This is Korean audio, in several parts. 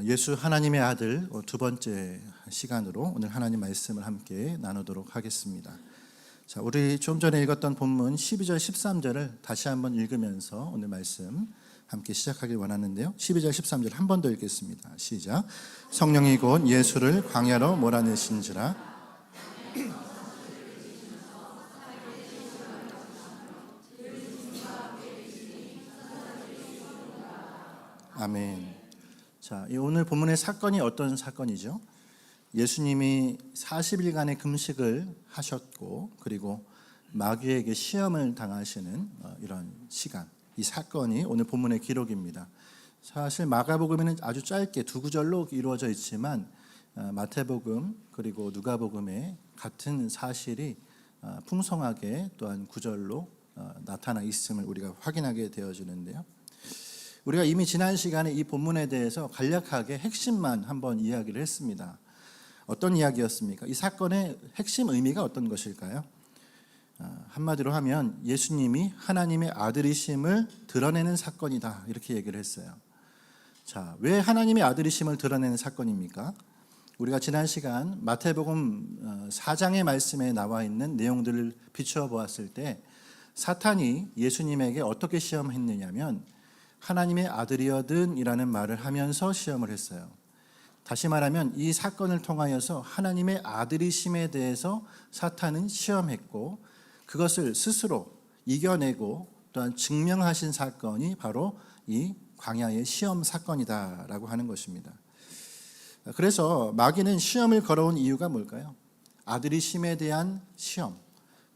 예수 하나님의 아들 두 번째 시간으로 오늘 하나님 말씀을 함께 나누도록 하겠습니다. 자, 우리 좀 전에 읽었던 본문 12절 13절을 다시 한번 읽으면서 오늘 말씀 함께 시작하길 원하는데요. 12절 13절 한 번 더 읽겠습니다. 시작. 성령이 곧 예수를 광야로 몰아내신지라. 아멘. 자, 오늘 본문의 사건이 어떤 사건이죠? 예수님이 40일간의 금식을 하셨고, 그리고 마귀에게 시험을 당하시는 이런 시간, 이 사건이 오늘 본문의 기록입니다. 사실 마가복음에는 아주 짧게 두 구절로 이루어져 있지만 마태복음 그리고 누가복음에 같은 사실이 풍성하게 또한 구절로 나타나 있음을 우리가 확인하게 되어지는데요. 우리가 이미 지난 시간에 이 본문에 대해서 간략하게 핵심만 한번 이야기를 했습니다. 어떤 이야기였습니까? 이 사건의 핵심 의미가 어떤 것일까요? 한마디로 하면 예수님이 하나님의 아들이심을 드러내는 사건이다, 이렇게 얘기를 했어요. 자, 왜 하나님의 아들이심을 드러내는 사건입니까? 우리가 지난 시간 마태복음 4장의 말씀에 나와 있는 내용들을 비추어 보았을 때 사탄이 예수님에게 어떻게 시험했느냐면 하나님의 아들이여든 이라는 말을 하면서 시험을 했어요. 다시 말하면 이 사건을 통하여서 하나님의 아들이심에 대해서 사탄은 시험했고, 그것을 스스로 이겨내고 또한 증명하신 사건이 바로 이 광야의 시험 사건이다라고 하는 것입니다. 그래서 마귀는 시험을 걸어온 이유가 뭘까요? 아들이심에 대한 시험,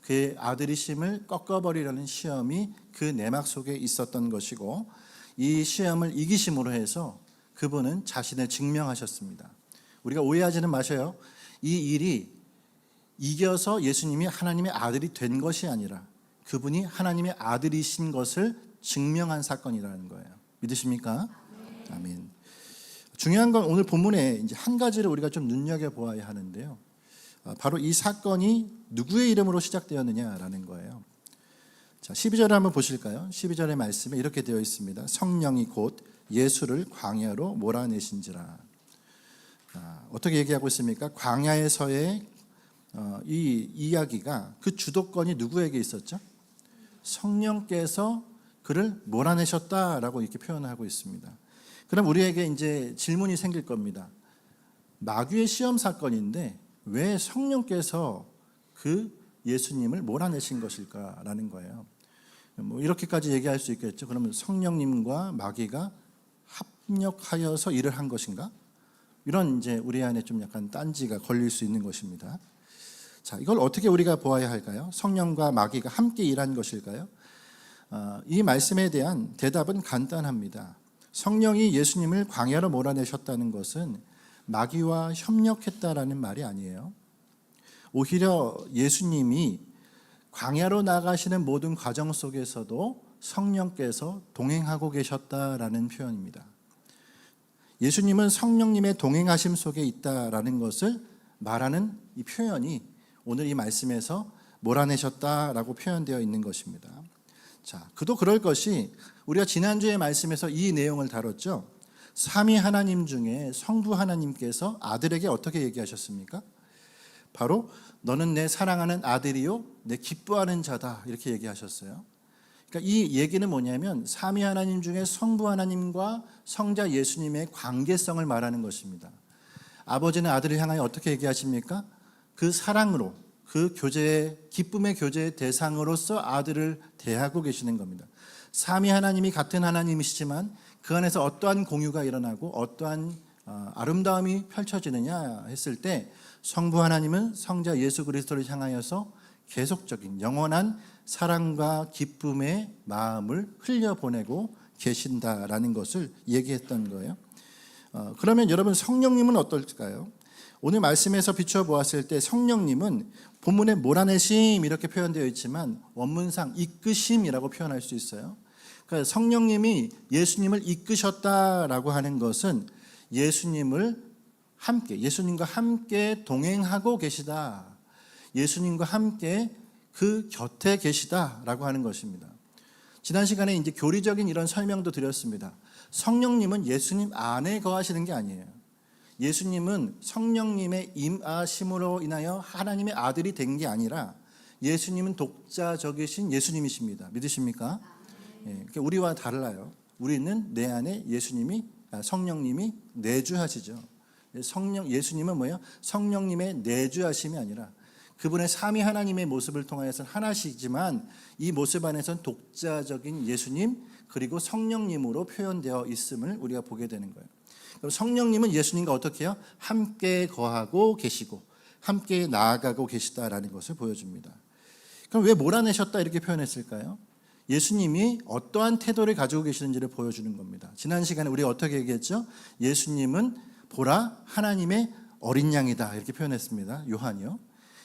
그의 아들이심을 꺾어버리려는 시험이 그 내막 속에 있었던 것이고, 이 시험을 이기심으로 해서 그분은 자신을 증명하셨습니다. 우리가 오해하지는 마셔요. 이 일이 이겨서 예수님이 하나님의 아들이 된 것이 아니라 그분이 하나님의 아들이신 것을 증명한 사건이라는 거예요. 믿으십니까? 아멘. 중요한 건 오늘 본문에 이제 한 가지를 우리가 좀 눈여겨보아야 하는데요. 바로 이 사건이 누구의 이름으로 시작되었느냐라는 거예요. 자, 12절을 한번 보실까요? 12절의 말씀에 이렇게 되어 있습니다. 성령이 곧 예수를 광야로 몰아내신지라. 어떻게 얘기하고 있습니까? 광야에서의 이 이야기가 그 주도권이 누구에게 있었죠? 성령께서 그를 몰아내셨다라고 이렇게 표현하고 있습니다. 그럼 우리에게 이제 질문이 생길 겁니다. 마귀의 시험 사건인데 왜 성령께서 그 예수님을 몰아내신 것일까라는 거예요. 뭐 이렇게까지 얘기할 수 있겠죠. 그러면 성령님과 마귀가 합력하여서 일을 한 것인가? 이런 이제 우리 안에 좀 약간 딴지가 걸릴 수 있는 것입니다. 자, 이걸 어떻게 우리가 보아야 할까요? 성령과 마귀가 함께 일한 것일까요? 이 말씀에 대한 대답은 간단합니다. 성령이 예수님을 광야로 몰아내셨다는 것은 마귀와 협력했다라는 말이 아니에요. 오히려 예수님이 광야로 나가시는 모든 과정 속에서도 성령께서 동행하고 계셨다라는 표현입니다. 예수님은 성령님의 동행하심 속에 있다라는 것을 말하는 이 표현이 오늘 이 말씀에서 몰아내셨다라고 표현되어 있는 것입니다. 자, 그도 그럴 것이 우리가 지난주에 말씀에서 이 내용을 다뤘죠. 삼위 하나님 중에 성부 하나님께서 아들에게 어떻게 얘기하셨습니까? 바로 너는 내 사랑하는 아들이요 내 기뻐하는 자다, 이렇게 얘기하셨어요. 그러니까 이 얘기는 뭐냐면 삼위 하나님 중에 성부 하나님과 성자 예수님의 관계성을 말하는 것입니다. 아버지는 아들을 향하여 어떻게 얘기하십니까? 그 사랑으로, 그 교제의 기쁨의 교제의 대상으로서 아들을 대하고 계시는 겁니다. 삼위 하나님이 같은 하나님이시지만 그 안에서 어떠한 공유가 일어나고 어떠한 아름다움이 펼쳐지느냐 했을 때 성부 하나님은 성자 예수 그리스도를 향하여서 계속적인 영원한 사랑과 기쁨의 마음을 흘려보내고 계신다라는 것을 얘기했던 거예요. 그러면 여러분, 성령님은 어떨까요? 오늘 말씀에서 비추어 보았을 때 성령님은 본문에 몰아내심 이렇게 표현되어 있지만 원문상 이끄심이라고 표현할 수 있어요. 그러니까 성령님이 예수님을 이끄셨다라고 하는 것은 예수님과 함께 동행하고 계시다, 예수님과 함께 그 곁에 계시다라고 하는 것입니다. 지난 시간에 이제 교리적인 이런 설명도 드렸습니다. 성령님은 예수님 안에 거하시는 게 아니에요. 예수님은 성령님의 임하심으로 인하여 하나님의 아들이 된 게 아니라 예수님은 독자적이신 예수님이십니다. 믿으십니까? 그러니까 우리와 달라요. 우리는 내 안에 성령님이 내주하시죠. 예수님은 뭐예요? 성령님의 내주하심이 아니라 그분의 삼위 하나님의 모습을 통하여서는 하나시지만 이 모습 안에서는 독자적인 예수님 그리고 성령님으로 표현되어 있음을 우리가 보게 되는 거예요. 그럼 성령님은 예수님과 어떻게 해요? 함께 거하고 계시고 함께 나아가고 계시다라는 것을 보여줍니다. 그럼 왜 몰아내셨다 이렇게 표현했을까요? 예수님이 어떠한 태도를 가지고 계시는지를 보여주는 겁니다. 지난 시간에 우리가 어떻게 얘기했죠? 예수님은 보라 하나님의 어린 양이다 이렇게 표현했습니다. 요한이요.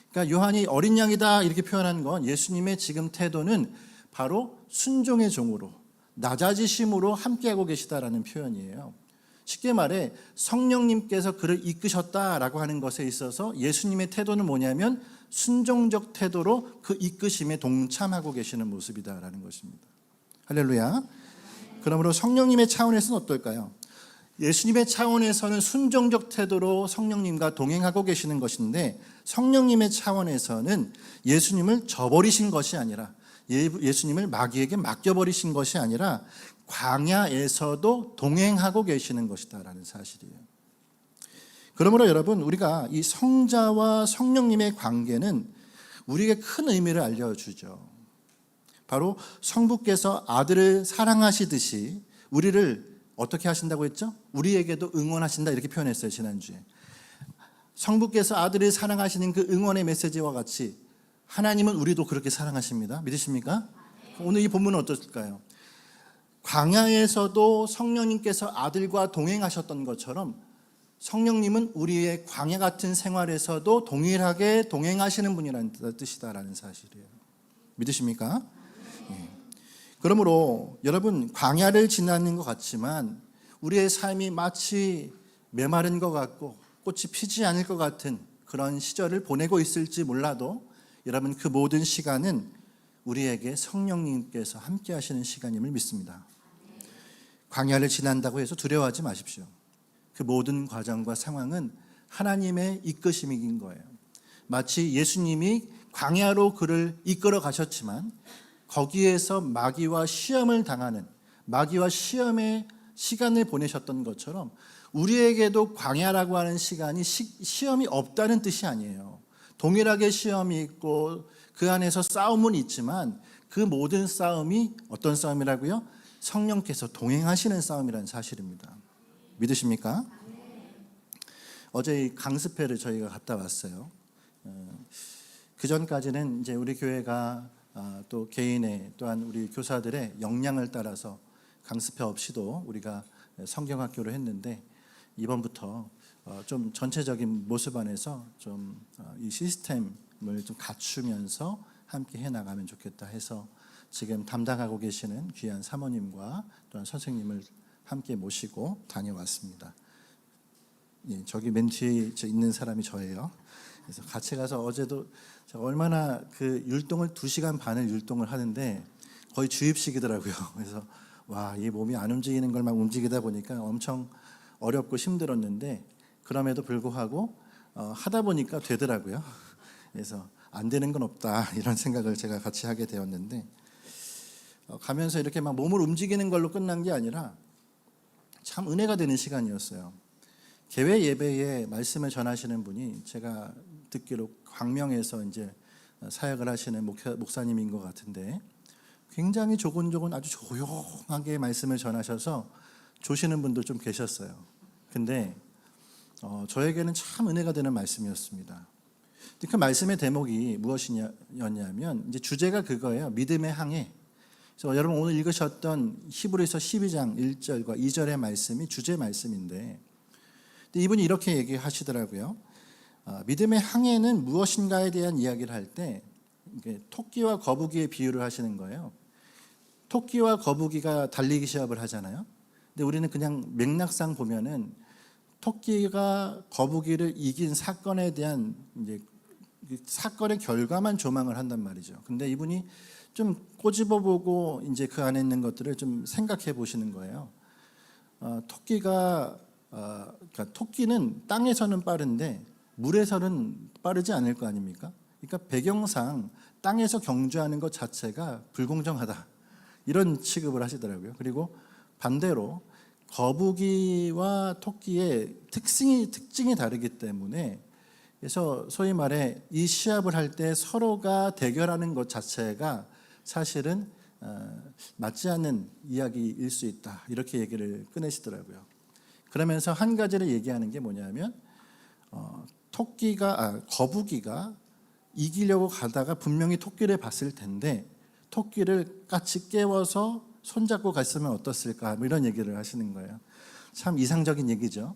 그러니까 요한이 어린 양이다 이렇게 표현한 건 예수님의 지금 태도는 바로 순종의 종으로 낮아지심으로 함께하고 계시다라는 표현이에요. 쉽게 말해 성령님께서 그를 이끄셨다라고 하는 것에 있어서 예수님의 태도는 뭐냐면 순종적 태도로 그 이끄심에 동참하고 계시는 모습이다라는 것입니다. 할렐루야. 그러므로 성령님의 차원에서는 어떨까요? 예수님의 차원에서는 순종적 태도로 성령님과 동행하고 계시는 것인데 성령님의 차원에서는 예수님을 저버리신 것이 아니라 예수님을 마귀에게 맡겨버리신 것이 아니라 광야에서도 동행하고 계시는 것이다라는 사실이에요. 그러므로 여러분 우리가 이 성자와 성령님의 관계는 우리에게 큰 의미를 알려주죠. 바로 성부께서 아들을 사랑하시듯이 우리를 어떻게 하신다고 했죠? 우리에게도 응원하신다 이렇게 표현했어요. 지난주에 성부께서 아들을 사랑하시는 그 응원의 메시지와 같이 하나님은 우리도 그렇게 사랑하십니다. 믿으십니까? 오늘 이 본문은 어떨까요? 광야에서도 성령님께서 아들과 동행하셨던 것처럼 성령님은 우리의 광야 같은 생활에서도 동일하게 동행하시는 분이라는 뜻이다라는 사실이에요. 믿으십니까? 그러므로 여러분 광야를 지나는 것 같지만 우리의 삶이 마치 메마른 것 같고 꽃이 피지 않을 것 같은 그런 시절을 보내고 있을지 몰라도 여러분 그 모든 시간은 우리에게 성령님께서 함께 하시는 시간임을 믿습니다. 광야를 지난다고 해서 두려워하지 마십시오. 그 모든 과정과 상황은 하나님의 이끄심인 거예요. 마치 예수님이 광야로 그를 이끌어 가셨지만 거기에서 마귀와 시험을 당하는 마귀와 시험의 시간을 보내셨던 것처럼 우리에게도 광야라고 하는 시간이 시험이 없다는 뜻이 아니에요. 동일하게 시험이 있고 그 안에서 싸움은 있지만 그 모든 싸움이 어떤 싸움이라고요? 성령께서 동행하시는 싸움이라는 사실입니다. 믿으십니까? 어제 이 강습회를 저희가 갔다 왔어요. 그 전까지는 이제 우리 교회가 또 개인의 또한 우리 교사들의 역량을 따라서 강습회 없이도 우리가 성경학교를 했는데 이번부터 좀 전체적인 모습 안에서 좀 이 시스템을 좀 갖추면서 함께 해나가면 좋겠다 해서 지금 담당하고 계시는 귀한 사모님과 또한 선생님을 함께 모시고 다녀왔습니다. 예, 저기 맨 뒤에 있는 사람이 저예요. 그래서 같이 가서 어제도 제가 얼마나 그 율동을 2시간 반을 율동을 하는데 거의 주입식이더라고요. 그래서 와, 이 몸이 안 움직이는 걸 막 움직이다 보니까 엄청 어렵고 힘들었는데 그럼에도 불구하고 하다 보니까 되더라고요. 그래서 안 되는 건 없다 이런 생각을 제가 같이 하게 되었는데 가면서 이렇게 막 몸을 움직이는 걸로 끝난 게 아니라 참 은혜가 되는 시간이었어요. 개회 예배에 말씀을 전하시는 분이 제가 듣기로 광명에서 이제 사역을 하시는 목사님인 것 같은데 굉장히 조곤조곤 아주 조용하게 말씀을 전하셔서 조시는 분도 좀 계셨어요. 근데 저에게는 참 은혜가 되는 말씀이었습니다. 그 말씀의 대목이 무엇이었냐면 이제 주제가 그거예요. 믿음의 항해. 그래서 여러분 오늘 읽으셨던 히브리서 12장 1절과 2절의 말씀이 주제 말씀인데 이분이 이렇게 얘기하시더라고요. 믿음의 항해는 무엇인가에 대한 이야기를 할 때 토끼와 거북이의 비유를 하시는 거예요. 토끼와 거북이가 달리기 시합을 하잖아요. 근데 우리는 그냥 맥락상 보면은 토끼가 거북이를 이긴 사건에 대한 이제 사건의 결과만 조망을 한단 말이죠. 근데 이분이 좀 꼬집어 보고 이제 그 안에 있는 것들을 좀 생각해 보시는 거예요. 그러니까 토끼는 땅에서는 빠른데 물에서는 빠르지 않을 거 아닙니까? 그러니까 배경상 땅에서 경주하는 것 자체가 불공정하다, 이런 취급을 하시더라고요. 그리고 반대로 거북이와 토끼의 특징이 다르기 때문에, 그래서 소위 말해 이 시합을 할 때 서로가 대결하는 것 자체가 사실은 맞지 않는 이야기일 수 있다, 이렇게 얘기를 꺼내시더라고요. 그러면서 한 가지를 얘기하는 게 뭐냐면 거북이가 이기려고 가다가 분명히 토끼를 봤을 텐데 토끼를 같이 깨워서 손잡고 갔으면 어떻을까, 뭐 이런 얘기를 하시는 거예요. 참 이상적인 얘기죠.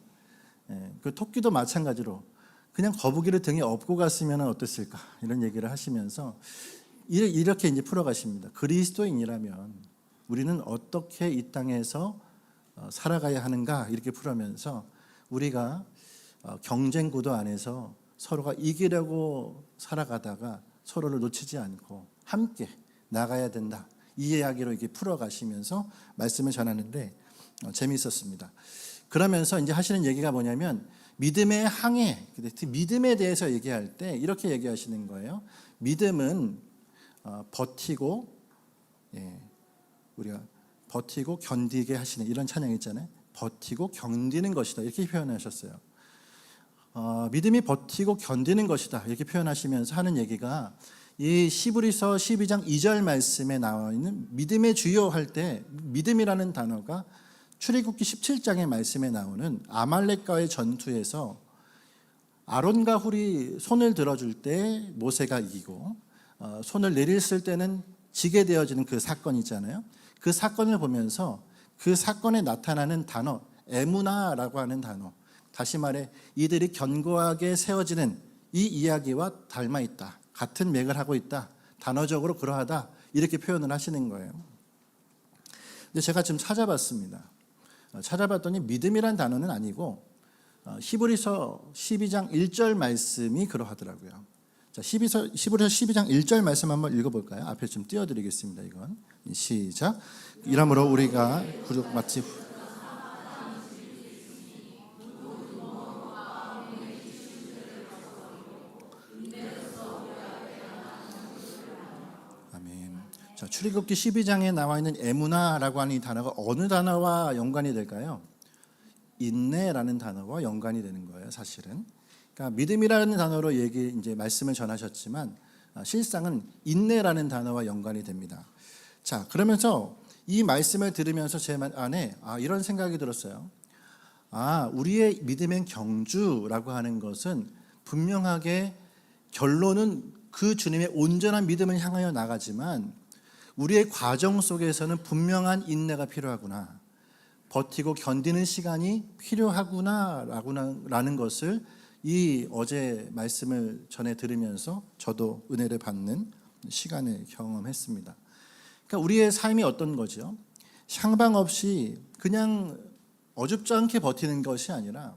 그 토끼도 마찬가지로 그냥 거북이를 등에 업고 갔으면 어땠을까, 이런 얘기를 하시면서 이렇게 이제 풀어가십니다. 그리스도인이라면 우리는 어떻게 이 땅에서 살아가야 하는가, 이렇게 풀으면서 우리가 경쟁 구도 안에서 서로가 이기려고 살아가다가 서로를 놓치지 않고 함께 나가야 된다, 이 이야기로 이렇게 풀어가시면서 말씀을 전하는데 재미있었습니다. 그러면서 이제 하시는 얘기가 뭐냐면 믿음의 항해, 믿음에 대해서 얘기할 때 이렇게 얘기하시는 거예요. 믿음은 버티고, 우리가 버티고 견디게 하시는, 이런 찬양 있잖아요. 버티고 견디는 것이다, 이렇게 표현하셨어요. 믿음이 버티고 견디는 것이다, 이렇게 표현하시면서 하는 얘기가 이 히브리서 12장 2절 말씀에 나와 있는 믿음의 주요 할 때 믿음이라는 단어가 출애굽기 17장의 말씀에 나오는 아말렉과의 전투에서 아론과 훌이 손을 들어줄 때 모세가 이기고 손을 내렸을 때는 지게 되어지는 그 사건 있잖아요. 그 사건을 보면서 그 사건에 나타나는 단어 에무나라고 하는 단어, 다시 말해 이들이 견고하게 세워지는 이 이야기와 닮아 있다, 같은 맥을 하고 있다, 단어적으로 그러하다, 이렇게 표현을 하시는 거예요. 근데 제가 지금 찾아봤더니 믿음이란 단어는 아니고 히브리서 12장 1절 말씀이 그러하더라고요. 자, 히브리서 12장 1절 말씀 한번 읽어볼까요? 앞에 좀 띄워드리겠습니다. 이건 시작. 이러므로 우리가 구속 마치 자, 출애굽기 12장에 나와 있는 에무나라고 하는 이 단어가 어느 단어와 연관이 될까요? 인내라는 단어와 연관이 되는 거예요, 사실은. 그러니까 믿음이라는 단어로 이제 말씀을 전하셨지만 실상은 인내라는 단어와 연관이 됩니다. 자, 그러면서 이 말씀을 들으면서 제 안에 이런 생각이 들었어요. 우리의 믿음의 경주라고 하는 것은 분명하게 결론은 그 주님의 온전한 믿음을 향하여 나가지만 우리의 과정 속에서는 분명한 인내가 필요하구나, 버티고 견디는 시간이 필요하구나라는 것을 이 어제 말씀을 전해 들으면서 저도 은혜를 받는 시간을 경험했습니다. 그러니까 우리의 삶이 어떤 거죠? 향방 없이 그냥 어줍지 않게 버티는 것이 아니라,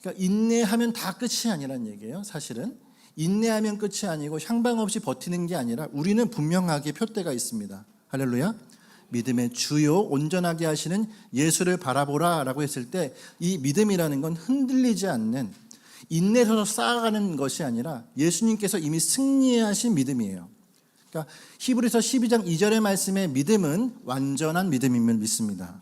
그러니까 인내하면 다 끝이 아니란 얘기예요. 사실은 인내하면 끝이 아니고 향방 없이 버티는 게 아니라 우리는 분명하게 표대가 있습니다. 할렐루야. 믿음의 주요 온전하게 하시는 예수를 바라보라 라고 했을 때 이 믿음이라는 건 흔들리지 않는, 인내로 쌓아가는 것이 아니라 예수님께서 이미 승리하신 믿음이에요. 그러니까 히브리서 12장 2절의 말씀에 믿음은 완전한 믿음임을 믿습니다.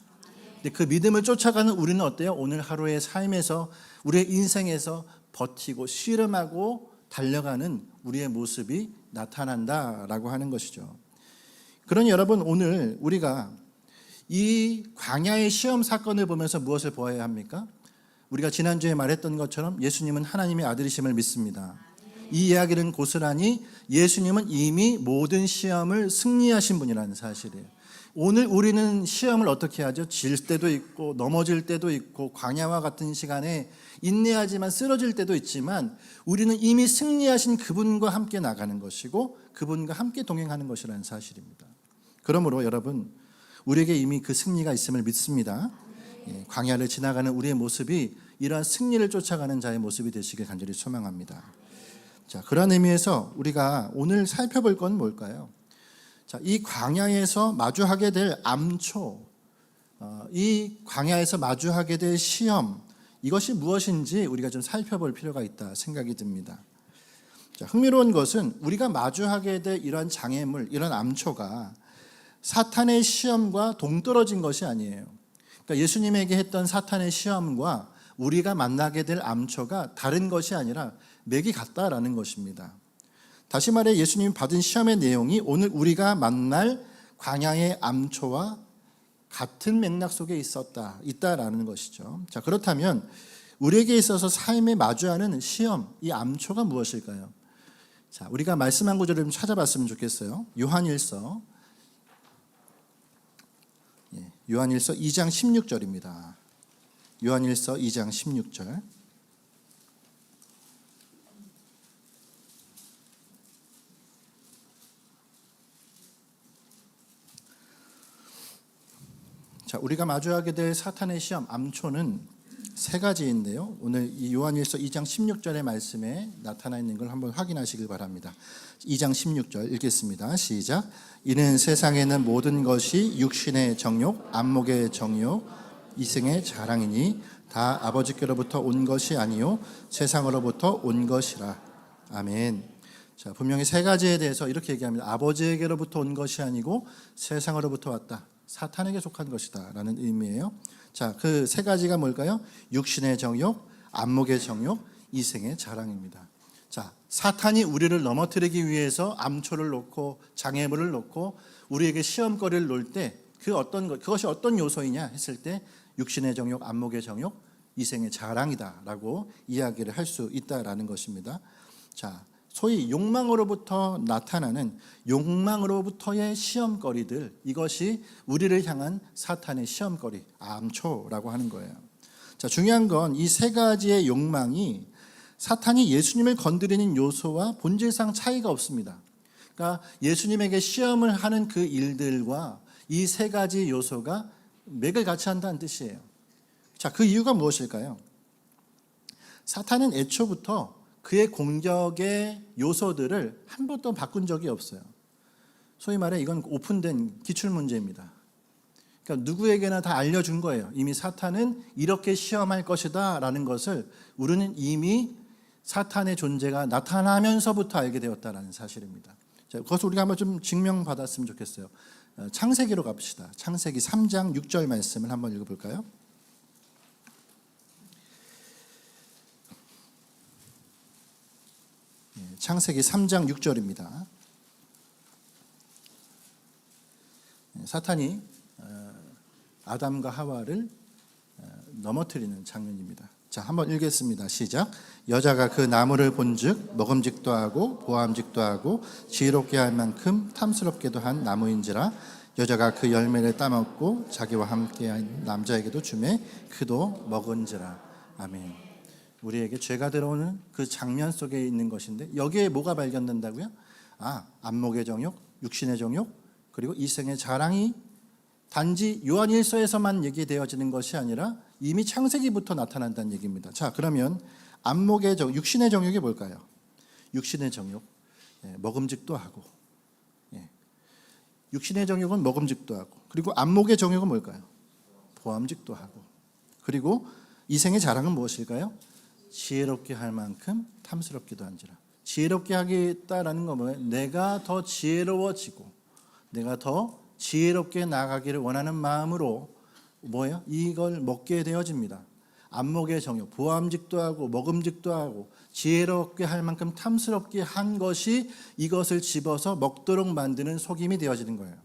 근데 그 믿음을 쫓아가는 우리는 어때요? 오늘 하루의 삶에서, 우리의 인생에서 버티고 씨름하고 달려가는 우리의 모습이 나타난다라고 하는 것이죠. 그러니 여러분, 오늘 우리가 이 광야의 시험 사건을 보면서 무엇을 보아야 합니까? 우리가 지난주에 말했던 것처럼 예수님은 하나님의 아들이심을 믿습니다. 이 이야기는 고스란히 예수님은 이미 모든 시험을 승리하신 분이라는 사실이에요. 오늘 우리는 시험을 어떻게 하죠? 질 때도 있고 넘어질 때도 있고 광야와 같은 시간에 인내하지만 쓰러질 때도 있지만 우리는 이미 승리하신 그분과 함께 나가는 것이고 그분과 함께 동행하는 것이라는 사실입니다. 그러므로 여러분, 우리에게 이미 그 승리가 있음을 믿습니다. 광야를 지나가는 우리의 모습이 이러한 승리를 쫓아가는 자의 모습이 되시길 간절히 소망합니다. 자, 그런 의미에서 우리가 오늘 살펴볼 건 뭘까요? 자, 이 광야에서 마주하게 될 암초, 이 광야에서 마주하게 될 시험, 이것이 무엇인지 우리가 좀 살펴볼 필요가 있다 생각이 듭니다. 자, 흥미로운 것은 우리가 마주하게 될 이러한 장애물, 이런 암초가 사탄의 시험과 동떨어진 것이 아니에요. 그러니까 예수님에게 했던 사탄의 시험과 우리가 만나게 될 암초가 다른 것이 아니라 맥이 같다라는 것입니다. 다시 말해 예수님이 받은 시험의 내용이 오늘 우리가 만날 광야의 암초와 같은 맥락 속에 있다라는 것이죠. 자, 그렇다면 우리에게 있어서 삶에 마주하는 시험, 이 암초가 무엇일까요? 자, 우리가 말씀한 구절을 좀 찾아봤으면 좋겠어요. 요한일서 2장 16절입니다. 요한일서 2장 16절. 자, 우리가 마주하게 될 사탄의 시험, 암초는 세 가지인데요. 오늘 이 요한일서 2장 16절의 말씀에 나타나 있는 걸 한번 확인하시길 바랍니다. 2장 16절 읽겠습니다. 시작. 이는 세상에는 모든 것이 육신의 정욕, 안목의 정욕, 이생의 자랑이니 다 아버지께로부터 온 것이 아니요 세상으로부터 온 것이라. 아멘. 자, 분명히 세 가지에 대해서 이렇게 얘기합니다. 아버지에게로부터 온 것이 아니고 세상으로부터 왔다. 사탄에게 속한 것이다 라는 의미예요. 자, 그 세 가지가 뭘까요? 육신의 정욕, 안목의 정욕, 이생의 자랑입니다. 자, 사탄이 우리를 넘어뜨리기 위해서 암초를 놓고 장애물을 놓고 우리에게 시험거리를 놓을 때 그것이 어떤 요소이냐 했을 때 육신의 정욕, 안목의 정욕, 이생의 자랑이다라고 이야기를 할 수 있다라는 것입니다. 자, 소위 욕망으로부터 나타나는 욕망으로부터의 시험거리들, 이것이 우리를 향한 사탄의 시험거리, 암초라고 하는 거예요. 자, 중요한 건 이 세 가지의 욕망이 사탄이 예수님을 건드리는 요소와 본질상 차이가 없습니다. 그러니까 예수님에게 시험을 하는 그 일들과 이 세 가지 요소가 맥을 같이 한다는 뜻이에요. 자, 그 이유가 무엇일까요? 사탄은 애초부터 그의 공격의 요소들을 한 번도 바꾼 적이 없어요. 소위 말해 이건 오픈된 기출문제입니다. 그러니까 누구에게나 다 알려준 거예요. 이미 사탄은 이렇게 시험할 것이다 라는 것을 우리는 이미 사탄의 존재가 나타나면서부터 알게 되었다는 사실입니다. 자, 그것을 우리가 한번 좀 증명받았으면 좋겠어요. 창세기로 갑시다. 창세기 3장 6절 말씀을 한번 읽어볼까요? 창세기 3장 6절입니다. 사탄이 아담과 하와를 넘어뜨리는 장면입니다. 자, 한번 읽겠습니다. 시작. 여자가 그 나무를 본즉 먹음직도 하고 보암직도 하고 지혜롭게 할 만큼 탐스럽게도 한 나무인지라. 여자가 그 열매를 따먹고 자기와 함께한 남자에게도 주매 그도 먹은지라. 아멘. 우리에게 죄가 들어오는 그 장면 속에 있는 것인데 여기에 뭐가 발견된다고요? 안목의 정욕, 육신의 정욕, 그리고 이생의 자랑이 단지 요한일서에서만 얘기되어지는 것이 아니라 이미 창세기부터 나타난다는 얘기입니다. 자, 그러면 안목의 정욕, 육신의 정욕이 뭘까요? 육신의 정욕, 먹음직도 하고, 육신의 정욕은 먹음직도 하고, 그리고 안목의 정욕은 뭘까요? 보암직도 하고, 그리고 이생의 자랑은 무엇일까요? 지혜롭게 할 만큼 탐스럽기도 한지라. 지혜롭게 하겠다라는 건 뭐예요? 내가 더 지혜로워지고 내가 더 지혜롭게 나가기를 원하는 마음으로 뭐예요? 이걸 먹게 되어집니다. 안목의 정욕, 보암직도 하고 먹음직도 하고 지혜롭게 할 만큼 탐스럽게 한 것이 이것을 집어서 먹도록 만드는 속임이 되어지는 거예요.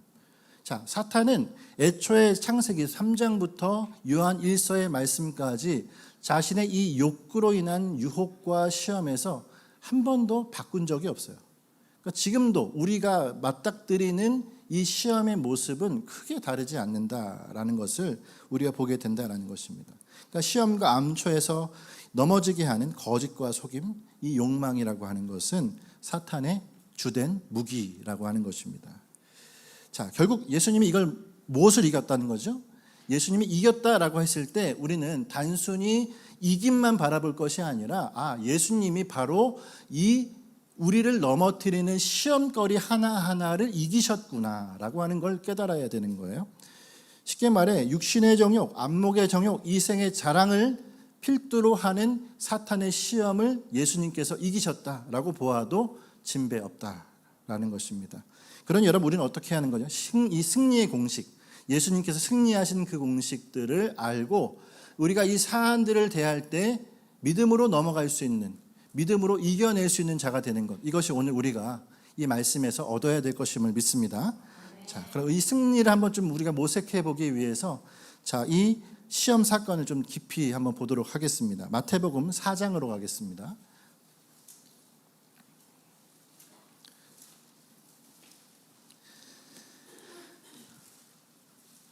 자, 사탄은 애초에 창세기 3장부터 요한 1서의 말씀까지 자신의 이 욕구로 인한 유혹과 시험에서 한 번도 바꾼 적이 없어요. 그러니까 지금도 우리가 맞닥뜨리는 이 시험의 모습은 크게 다르지 않는다라는 것을 우리가 보게 된다는 것입니다. 그러니까 시험과 암초에서 넘어지게 하는 거짓과 속임, 이 욕망이라고 하는 것은 사탄의 주된 무기라고 하는 것입니다. 자, 결국 예수님이 이걸 무엇을 이겼다는 거죠? 예수님이 이겼다라고 했을 때 우리는 단순히 이김만 바라볼 것이 아니라 예수님이 바로 이 우리를 넘어뜨리는 시험거리 하나하나를 이기셨구나라고 하는 걸 깨달아야 되는 거예요. 쉽게 말해 육신의 정욕, 안목의 정욕, 이생의 자랑을 필두로 하는 사탄의 시험을 예수님께서 이기셨다라고 보아도 진배 없다라는 것입니다. 그러니 여러분, 우리는 어떻게 하는 거죠? 이 승리의 공식, 예수님께서 승리하신 그 공식들을 알고 우리가 이 사안들을 대할 때 믿음으로 넘어갈 수 있는, 믿음으로 이겨낼 수 있는 자가 되는 것, 이것이 오늘 우리가 이 말씀에서 얻어야 될 것임을 믿습니다. 자, 그럼 이 승리를 한번 좀 우리가 모색해 보기 위해서 이 시험 사건을 좀 깊이 한번 보도록 하겠습니다. 마태복음 4장으로 가겠습니다.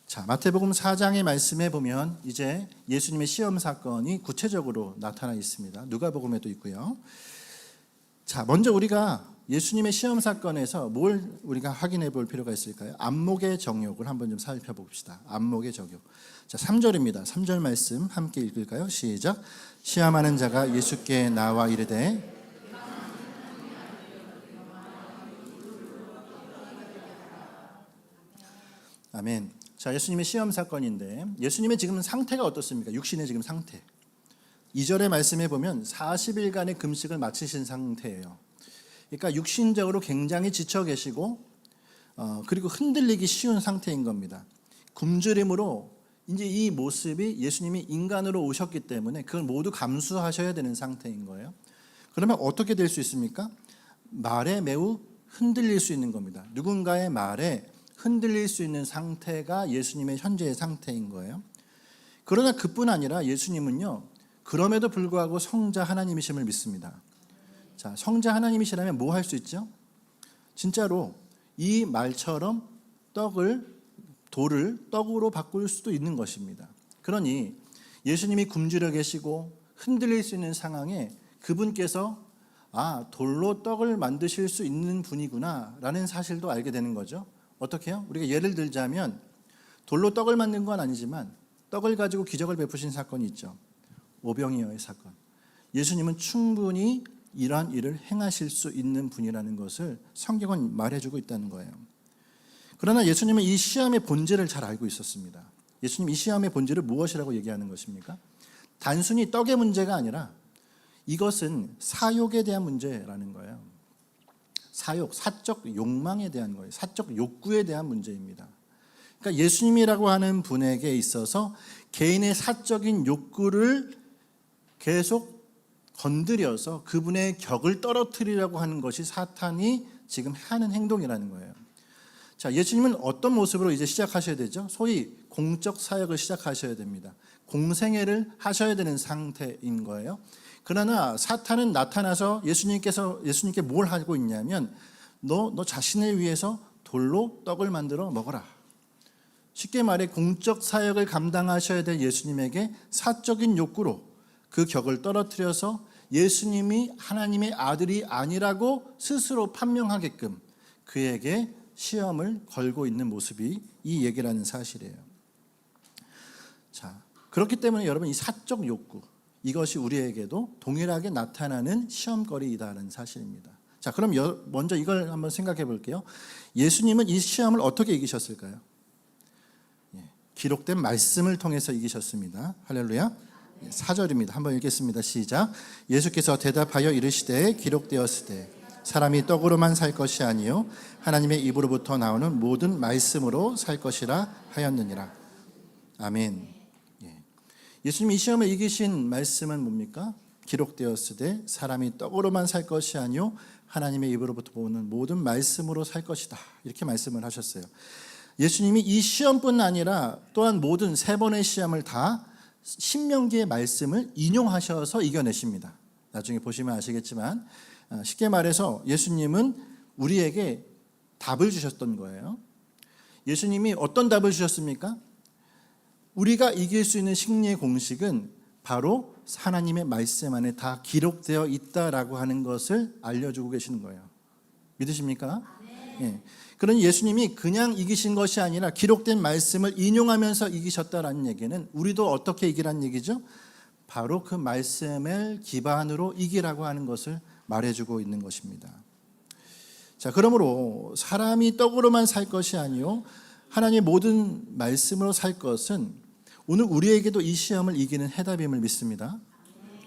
자, 마태복음 4장의 말씀에 보면 이제 예수님의 시험 사건이 구체적으로 나타나 있습니다. 누가복음에도 있고요. 자, 먼저 우리가 예수님의 시험 사건에서 뭘 우리가 확인해 볼 필요가 있을까요? 안목의 정욕을 한번 좀 살펴봅시다. 안목의 정욕. 자, 3절입니다. 3절 말씀 함께 읽을까요? 시작. 시험하는 자가 예수께 나와 이르되 아멘. 자, 예수님의 시험 사건인데 예수님의 지금 상태가 어떻습니까? 육신의 지금 상태. 2절의 말씀에 보면 40일간의 금식을 마치신 상태예요. 그러니까 육신적으로 굉장히 지쳐 계시고 그리고 흔들리기 쉬운 상태인 겁니다. 굶주림으로 이제 이 모습이 예수님이 인간으로 오셨기 때문에 그걸 모두 감수하셔야 되는 상태인 거예요. 그러면 어떻게 될 수 있습니까? 말에 매우 흔들릴 수 있는 겁니다. 누군가의 말에 흔들릴 수 있는 상태가 예수님의 현재의 상태인 거예요. 그러나 그뿐 아니라 예수님은요, 그럼에도 불구하고 성자 하나님이심을 믿습니다. 자, 성자 하나님이시라면 뭐 할 수 있죠? 진짜로 이 말처럼 돌을 떡으로 바꿀 수도 있는 것입니다. 그러니 예수님이 굶주려 계시고 흔들릴 수 있는 상황에 그분께서 돌로 떡을 만드실 수 있는 분이구나 라는 사실도 알게 되는 거죠. 어떻게 해요? 우리가 예를 들자면 돌로 떡을 만든 건 아니지만 떡을 가지고 기적을 베푸신 사건이 있죠. 오병이어의 사건. 예수님은 충분히 이러한 일을 행하실 수 있는 분이라는 것을 성경은 말해주고 있다는 거예요. 그러나 예수님은 이 시험의 본질을 잘 알고 있었습니다. 예수님 이 시험의 본질을 무엇이라고 얘기하는 것입니까? 단순히 떡의 문제가 아니라 이것은 사욕에 대한 문제라는 거예요. 사욕, 사적 욕망에 대한 거예요. 사적 욕구에 대한 문제입니다. 그러니까 예수님이라고 하는 분에게 있어서 개인의 사적인 욕구를 계속 건드려서 그분의 격을 떨어뜨리려고 하는 것이 사탄이 지금 하는 행동이라는 거예요. 자, 예수님은 어떤 모습으로 이제 시작하셔야 되죠? 소위 공적 사역을 시작하셔야 됩니다. 공생애를 하셔야 되는 상태인 거예요. 그러나 사탄은 나타나서 예수님께 뭘 하고 있냐면 너 자신을 위해서 돌로 떡을 만들어 먹어라. 쉽게 말해 공적 사역을 감당하셔야 될 예수님에게 사적인 욕구로 그 격을 떨어뜨려서 예수님이 하나님의 아들이 아니라고 스스로 판명하게끔 그에게 시험을 걸고 있는 모습이 이 얘기라는 사실이에요. 자, 그렇기 때문에 여러분 이 사적 욕구 이것이 우리에게도 동일하게 나타나는 시험거리이다는 사실입니다. 자, 그럼 먼저 이걸 한번 생각해 볼게요. 예수님은 이 시험을 어떻게 이기셨을까요? 기록된 말씀을 통해서 이기셨습니다. 할렐루야. 4절입니다. 한번 읽겠습니다. 시작. 예수께서 대답하여 이르시되 기록되었으되 사람이 떡으로만 살 것이 아니요 하나님의 입으로부터 나오는 모든 말씀으로 살 것이라 하였느니라. 아멘. 예수님이 이 시험을 이기신 말씀은 뭡니까? 기록되었으되 사람이 떡으로만 살 것이 아니요 하나님의 입으로부터 오는 모든 말씀으로 살 것이다. 이렇게 말씀을 하셨어요. 예수님이 이 시험뿐 아니라 또한 모든 3번의 시험을 다 신명기의 말씀을 인용하셔서 이겨내십니다. 나중에 보시면 아시겠지만 쉽게 말해서 예수님은 우리에게 답을 주셨던 거예요. 예수님이 어떤 답을 주셨습니까? 우리가 이길 수 있는 승리의 공식은 바로 하나님의 말씀 안에 다 기록되어 있다라고 하는 것을 알려주고 계시는 거예요. 믿으십니까? 네. 그러니 예수님이 그냥 이기신 것이 아니라 기록된 말씀을 인용하면서 이기셨다라는 얘기는 우리도 어떻게 이기라는 얘기죠? 바로 그 말씀을 기반으로 이기라고 하는 것을 말해주고 있는 것입니다. 자, 그러므로 사람이 떡으로만 살 것이 아니요 하나님의 모든 말씀으로 살 것은 오늘 우리에게도 이 시험을 이기는 해답임을 믿습니다.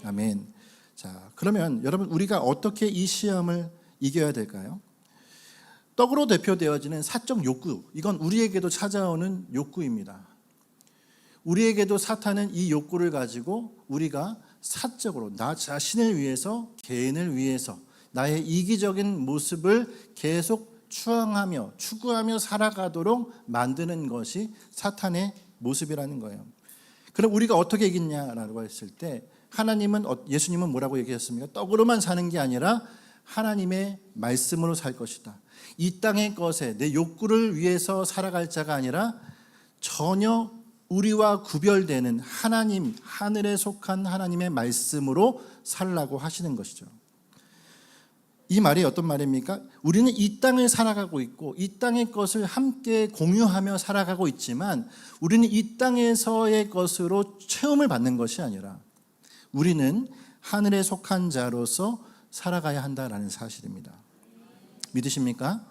아멘. 자, 그러면 여러분 우리가 어떻게 이 시험을 이겨야 될까요? 떡으로 대표되어지는 사적 욕구, 이건 우리에게도 찾아오는 욕구입니다. 우리에게도 사탄은 이 욕구를 가지고 우리가 사적으로 나 자신을 위해서, 개인을 위해서 나의 이기적인 모습을 계속 추앙하며 추구하며 살아가도록 만드는 것이 사탄의 모습이라는 거예요. 그럼 우리가 어떻게 이기냐라고 했을 때 예수님은 뭐라고 얘기했습니까? 떡으로만 사는 게 아니라 하나님의 말씀으로 살 것이다. 이 땅의 것에 내 욕구를 위해서 살아갈 자가 아니라 전혀 우리와 구별되는 하나님, 하늘에 속한 하나님의 말씀으로 살라고 하시는 것이죠. 이 말이 어떤 말입니까? 우리는 이 땅을 살아가고 있고 이 땅의 것을 함께 공유하며 살아가고 있지만 우리는 이 땅에서의 것으로 체험을 받는 것이 아니라 우리는 하늘에 속한 자로서 살아가야 한다라는 사실입니다. 믿으십니까?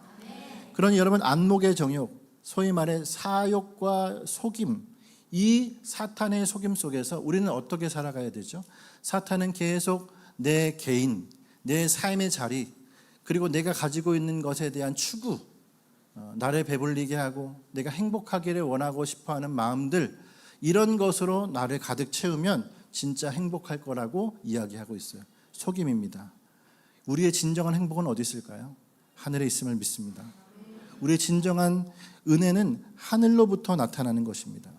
그러니 여러분 안목의 정욕, 소위 말해 사욕과 속임, 이 사탄의 속임 속에서 우리는 어떻게 살아가야 되죠? 사탄은 계속 내 개인, 내 삶의 자리, 그리고 내가 가지고 있는 것에 대한 추구, 나를 배불리게 하고 내가 행복하기를 원하고 싶어하는 마음들, 이런 것으로 나를 가득 채우면 진짜 행복할 거라고 이야기하고 있어요. 속임입니다. 우리의 진정한 행복은 어디 있을까요? 하늘에 있음을 믿습니다. 우리의 진정한 은혜는 하늘로부터 나타나는 것입니다.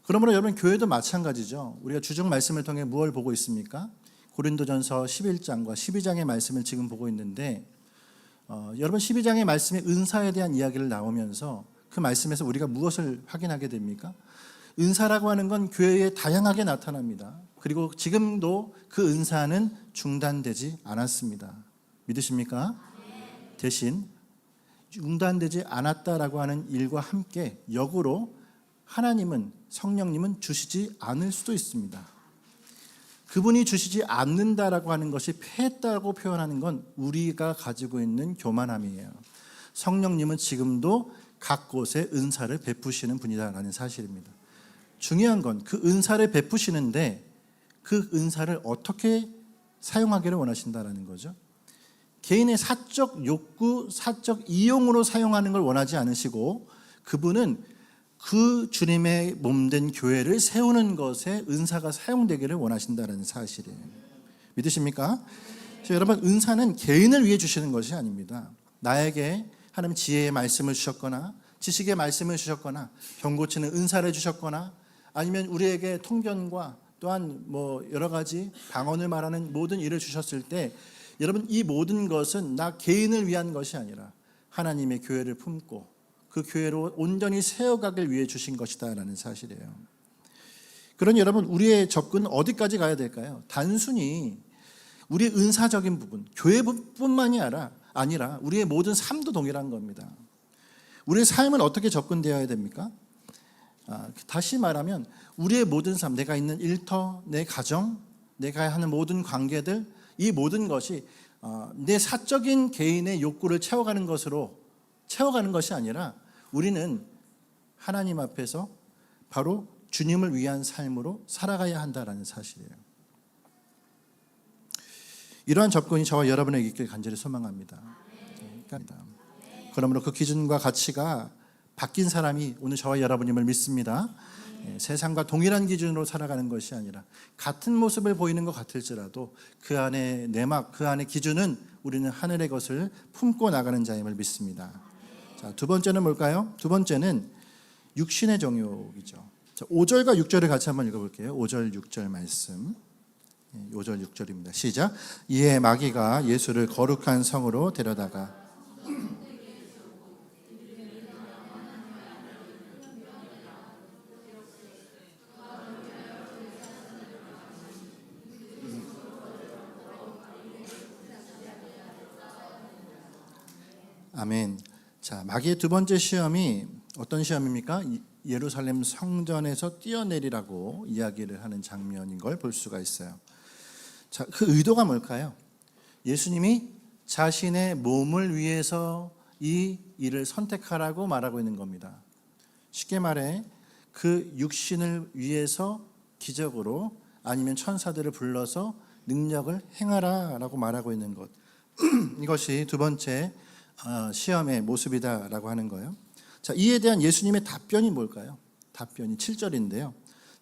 그러므로 여러분 교회도 마찬가지죠. 우리가 주정 말씀을 통해 무엇을 보고 있습니까? 고린도전서 11장과 12장의 말씀을 지금 보고 있는데 여러분 12장의 말씀의 은사에 대한 이야기를 나오면서 그 말씀에서 우리가 무엇을 확인하게 됩니까? 은사라고 하는 건 교회에 다양하게 나타납니다. 그리고 지금도 그 은사는 중단되지 않았습니다. 믿으십니까? 대신 중단되지 않았다라고 하는 일과 함께 역으로 하나님은, 성령님은 주시지 않을 수도 있습니다. 그분이 주시지 않는다라고 하는 것이 패했다고 표현하는 건 우리가 가지고 있는 교만함이에요. 성령님은 지금도 각 곳에 은사를 베푸시는 분이다라는 사실입니다. 중요한 건 그 은사를 베푸시는데 그 은사를 어떻게 사용하기를 원하신다라는 거죠. 개인의 사적 욕구, 사적 이용으로 사용하는 걸 원하지 않으시고 그분은 그 주님의 몸된 교회를 세우는 것에 은사가 사용되기를 원하신다는 사실이에요. 믿으십니까? 여러분 은사는 개인을 위해 주시는 것이 아닙니다. 나에게 하나님 지혜의 말씀을 주셨거나 지식의 말씀을 주셨거나 병고치는 은사를 주셨거나 아니면 우리에게 통변과 또한 여러 가지 방언을 말하는 모든 일을 주셨을 때 여러분 이 모든 것은 나 개인을 위한 것이 아니라 하나님의 교회를 품고 그 교회로 온전히 세워가길 위해 주신 것이다라는 사실이에요. 그러니 여러분 우리의 접근은 어디까지 가야 될까요? 단순히 우리의 은사적인 부분, 교회뿐만이 아니라 우리의 모든 삶도 동일한 겁니다. 우리의 삶은 어떻게 접근되어야 됩니까? 다시 말하면 우리의 모든 삶, 내가 있는 일터, 내 가정, 내가 하는 모든 관계들, 이 모든 것이 내 사적인 개인의 욕구를 채워가는 것이 아니라 우리는 하나님 앞에서 바로 주님을 위한 삶으로 살아가야 한다는 사실이에요. 이러한 접근이 저와 여러분에게 있길 간절히 소망합니다. 그러므로 그 기준과 가치가 바뀐 사람이 오늘 저와 여러분임을 믿습니다. 세상과 동일한 기준으로 살아가는 것이 아니라 같은 모습을 보이는 것 같을지라도 그 안에 내막, 그 안에 기준은 우리는 하늘의 것을 품고 나가는 자임을 믿습니다. 자, 두 번째는 뭘까요? 두 번째는 육신의 정욕이죠. 자, 5절과 6절을 같이 한번 읽어볼게요. 5절, 6절 말씀. 5절, 6절입니다. 시작. 이에 마귀가 예수를 거룩한 성으로 데려다가 아멘. 자, 마귀의 두 번째 시험이 어떤 시험입니까? 예루살렘 성전에서 뛰어내리라고 이야기를 하는 장면인 걸 볼 수가 있어요. 자, 그 의도가 뭘까요? 예수님이 자신의 몸을 위해서 이 일을 선택하라고 말하고 있는 겁니다. 쉽게 말해 그 육신을 위해서 기적으로 아니면 천사들을 불러서 능력을 행하라라고 말하고 있는 것. 이것이 두 번째 시험의 모습이다라고 하는 거예요. 자, 이에 대한 예수님의 답변이 뭘까요? 답변이 7절인데요.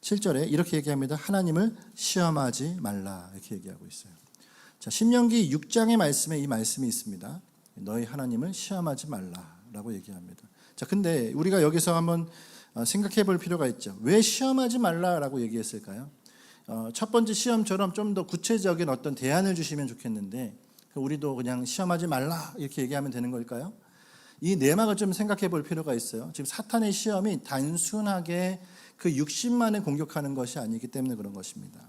7절에 이렇게 얘기합니다. 하나님을 시험하지 말라 이렇게 얘기하고 있어요. 자, 신명기 6장의 말씀에 이 말씀이 있습니다. 너희 하나님을 시험하지 말라라고 얘기합니다. 자, 근데 우리가 여기서 한번 생각해 볼 필요가 있죠. 왜 시험하지 말라라고 얘기했을까요? 첫 번째 시험처럼 좀 더 구체적인 어떤 대안을 주시면 좋겠는데 우리도 그냥 시험하지 말라 이렇게 얘기하면 되는 걸까요? 이 내막을 좀 생각해 볼 필요가 있어요. 지금 사탄의 시험이 단순하게 그 육신만을 공격하는 것이 아니기 때문에 그런 것입니다.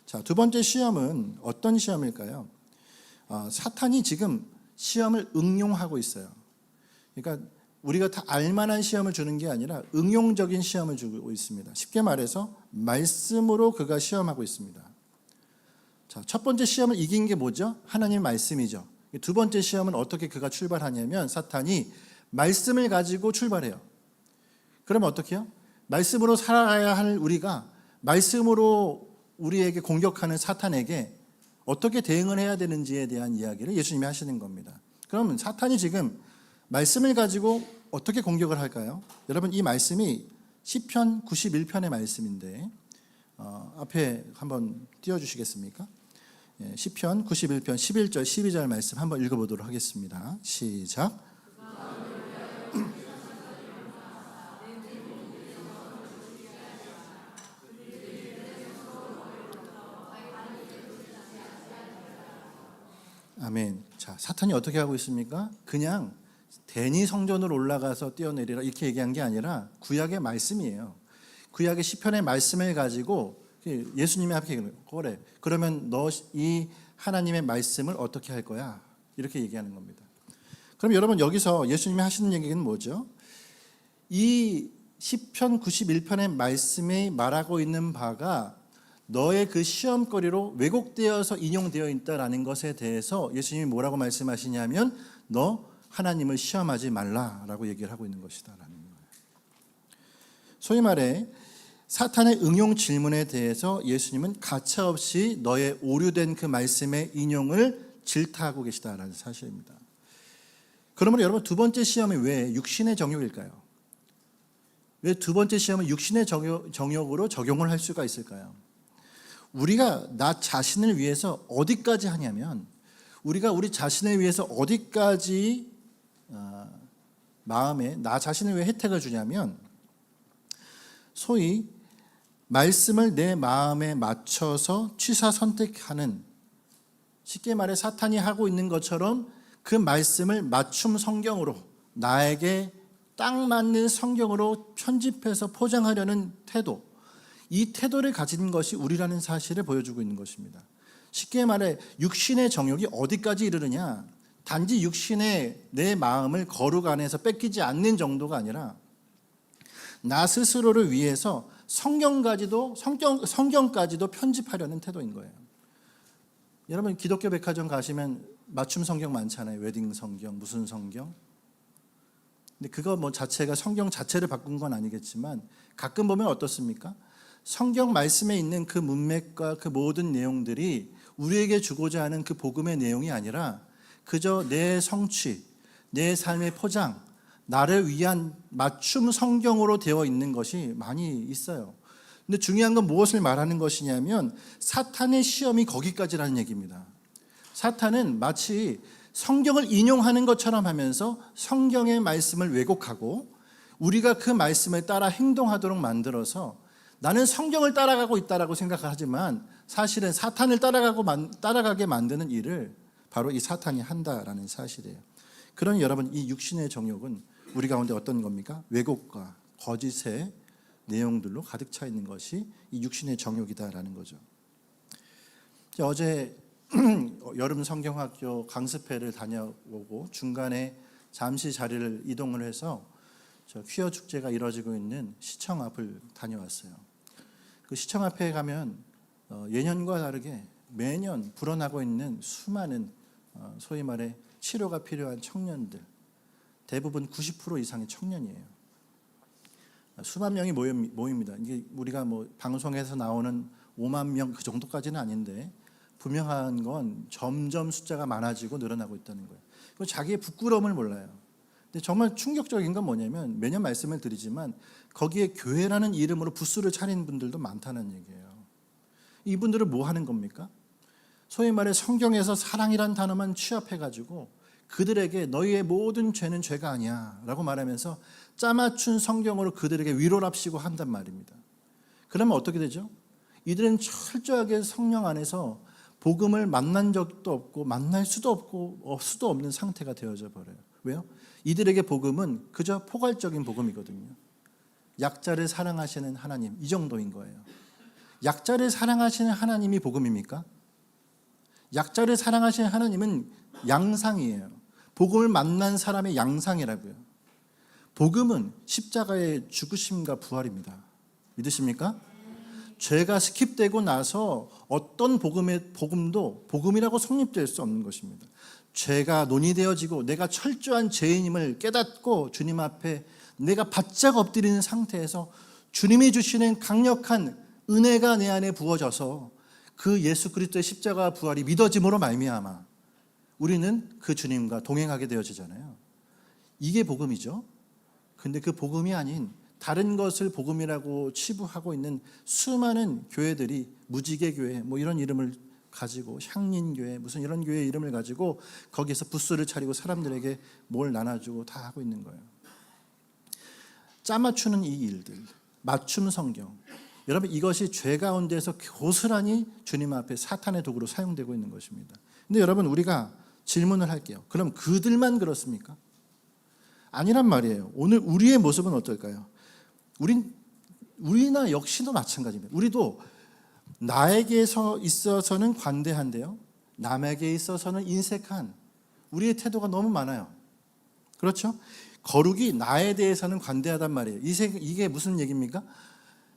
자, 두 번째 시험은 어떤 시험일까요? 사탄이 지금 시험을 응용하고 있어요. 그러니까 우리가 다 알만한 시험을 주는 게 아니라 응용적인 시험을 주고 있습니다. 쉽게 말해서 말씀으로 그가 시험하고 있습니다. 자, 첫 번째 시험을 이긴 게 뭐죠? 하나님의 말씀이죠. 두 번째 시험은 어떻게 그가 출발하냐면 사탄이 말씀을 가지고 출발해요. 그러면 어떻게 해요? 말씀으로 살아가야 할 우리가 말씀으로 우리에게 공격하는 사탄에게 어떻게 대응을 해야 되는지에 대한 이야기를 예수님이 하시는 겁니다. 그러면 사탄이 지금 말씀을 가지고 어떻게 공격을 할까요? 여러분 이 말씀이 시편 91편의 말씀인데 앞에 한번 띄워주시겠습니까? 시편 91편 11절 12절 말씀 한번 읽어보도록 하겠습니다. 시작. 아멘. 자, 사탄이 어떻게 하고 있습니까? 그냥 대니 성전으로 올라가서 뛰어내리라 이렇게 얘기한 게 아니라 구약의 말씀이에요. 구약의 시편의 말씀을 가지고 예수님이 앞에 그래. 그러면 너 이 하나님의 말씀을 어떻게 할 거야? 이렇게 얘기하는 겁니다. 그럼 여러분 여기서 예수님이 하시는 얘기는 뭐죠? 이 시편 91편의 말씀이 말하고 있는 바가 너의 그 시험거리로 왜곡되어서 인용되어 있다라는 것에 대해서 예수님이 뭐라고 말씀하시냐면 너 하나님을 시험하지 말라라고 얘기를 하고 있는 것이다라는 거예요. 소위 말해 사탄의 응용 질문에 대해서 예수님은 가차없이 너의 오류된 그 말씀의 인용을 질타하고 계시다라는 사실입니다. 그러므로 여러분 두 번째 시험이 왜 육신의 정욕일까요? 왜 두 번째 시험은 육신의 정욕으로 적용을 할 수가 있을까요? 우리가 나 자신을 위해서 어디까지 하냐면 우리가 우리 자신을 위해서 어디까지 마음에 나 자신을 위해 혜택을 주냐면 소위 말씀을 내 마음에 맞춰서 취사 선택하는 쉽게 말해 사탄이 하고 있는 것처럼 그 말씀을 맞춤 성경으로 나에게 딱 맞는 성경으로 편집해서 포장하려는 태도 이 태도를 가진 것이 우리라는 사실을 보여주고 있는 것입니다. 쉽게 말해 육신의 정욕이 어디까지 이르느냐 단지 육신의 내 마음을 거룩 안에서 뺏기지 않는 정도가 아니라 나 스스로를 위해서 성경까지도 편집하려는 태도인 거예요. 여러분 기독교 백화점 가시면 맞춤 성경 많잖아요. 웨딩 성경, 무슨 성경. 근데 그거 뭐 자체가 성경 자체를 바꾼 건 아니겠지만 가끔 보면 어떻습니까? 성경 말씀에 있는 그 문맥과 그 모든 내용들이 우리에게 주고자 하는 그 복음의 내용이 아니라 그저 내 성취, 내 삶의 포장, 나를 위한 맞춤 성경으로 되어 있는 것이 많이 있어요. 근데 중요한 건 무엇을 말하는 것이냐면 사탄의 시험이 거기까지라는 얘기입니다. 사탄은 마치 성경을 인용하는 것처럼 하면서 성경의 말씀을 왜곡하고 우리가 그 말씀을 따라 행동하도록 만들어서 나는 성경을 따라가고 있다라고 생각하지만 사실은 사탄을 따라가게 만드는 일을 바로 이 사탄이 한다라는 사실이에요. 그러니 여러분 이 육신의 정욕은 우리 가운데 어떤 겁니까? 왜곡과 거짓의 내용들로 가득 차 있는 것이 이 육신의 정욕이다라는 거죠. 어제 여름 성경학교 강습회를 다녀오고 중간에 잠시 자리를 이동을 해서 퀴어 축제가 이루어지고 있는 시청 앞을 다녀왔어요. 그 시청 앞에 가면 예년과 다르게 매년 불어나고 있는 수많은 소위 말해 치료가 필요한 청년들 대부분 90% 이상이 청년이에요. 수만 명이 모입니다. 이게 우리가 뭐 방송에서 나오는 5만 명 그 정도까지는 아닌데 분명한 건 점점 숫자가 많아지고 늘어나고 있다는 거예요. 그리고 자기의 부끄러움을 몰라요. 근데 정말 충격적인 건 뭐냐면 매년 말씀을 드리지만 거기에 교회라는 이름으로 부스를 차린 분들도 많다는 얘기예요. 이분들은 뭐 하는 겁니까? 소위 말해 성경에서 사랑이란 단어만 취합해가지고 그들에게 너희의 모든 죄는 죄가 아니야 라고 말하면서 짜맞춘 성경으로 그들에게 위로랍시고 한단 말입니다. 그러면 어떻게 되죠? 이들은 철저하게 성령 안에서 복음을 만난 적도 없고 만날 수도 없는 상태가 되어져 버려요. 왜요? 이들에게 복음은 그저 포괄적인 복음이거든요. 약자를 사랑하시는 하나님, 이 정도인 거예요. 약자를 사랑하시는 하나님이 복음입니까? 약자를 사랑하시는 하나님은 양상이에요. 복음을 만난 사람의 양상이라고요. 복음은 십자가의 죽으심과 부활입니다. 믿으십니까? 죄가 스킵되고 나서 어떤 복음도 복음이라고 성립될 수 없는 것입니다. 죄가 논의되어지고 내가 철저한 죄인임을 깨닫고 주님 앞에 내가 바짝 엎드리는 상태에서 주님이 주시는 강력한 은혜가 내 안에 부어져서 그 예수 그리스도의 십자가 부활이 믿어짐으로 말미암아 우리는 그 주님과 동행하게 되어지잖아요. 이게 복음이죠. 근데 그 복음이 아닌 다른 것을 복음이라고 치부하고 있는 수많은 교회들이 무지개교회 뭐 이런 이름을 가지고 향린교회 무슨 이런 교회 이름을 가지고 거기에서 부스를 차리고 사람들에게 뭘 나눠주고 다 하고 있는 거예요. 짜맞추는 이 일들, 맞춤 성경. 여러분 이것이 죄 가운데서 고스란히 주님 앞에 사탄의 도구로 사용되고 있는 것입니다. 근데 여러분 우리가 질문을 할게요. 그럼 그들만 그렇습니까? 아니란 말이에요. 오늘 우리의 모습은 어떨까요? 우리나 역시도 마찬가지입니다. 우리도 나에게 있어서는 관대한데요. 남에게 있어서는 인색한 우리의 태도가 너무 많아요. 그렇죠? 거룩이 나에 대해서는 관대하단 말이에요. 이게 무슨 얘기입니까?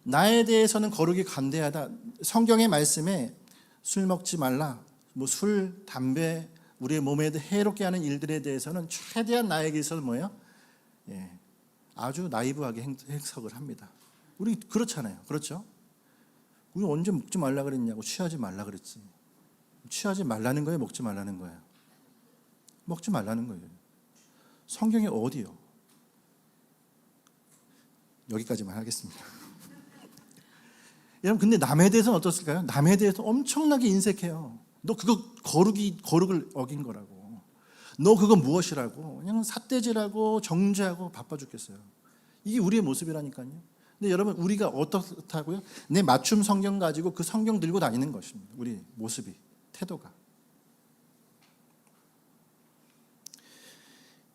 나에 대해서는 거룩이 관대하다. 성경의 말씀에 술 먹지 말라, 뭐 술, 담배, 우리의 몸에 해롭게 하는 일들에 대해서는 최대한 나에게 있어서 뭐예요? 아주 나이브하게 해석을 합니다. 우리 그렇잖아요. 그렇죠? 우리 언제 먹지 말라 그랬냐고. 취하지 말라 그랬지. 취하지 말라는 거예요? 먹지 말라는 거예요? 먹지 말라는 거예요. 성경이 어디요? 여기까지만 하겠습니다. 여러분 근데 남에 대해서는 어떻을까요? 남에 대해서 엄청나게 인색해요. 너 그거 거룩을 어긴 거라고. 너 그거 무엇이라고. 그냥 삿대질하고 정죄하고 바빠 죽겠어요. 이게 우리의 모습이라니까요. 근데 여러분 우리가 어떻다고요? 내 맞춤 성경 가지고 그 성경 들고 다니는 것입니다. 우리 모습이, 태도가.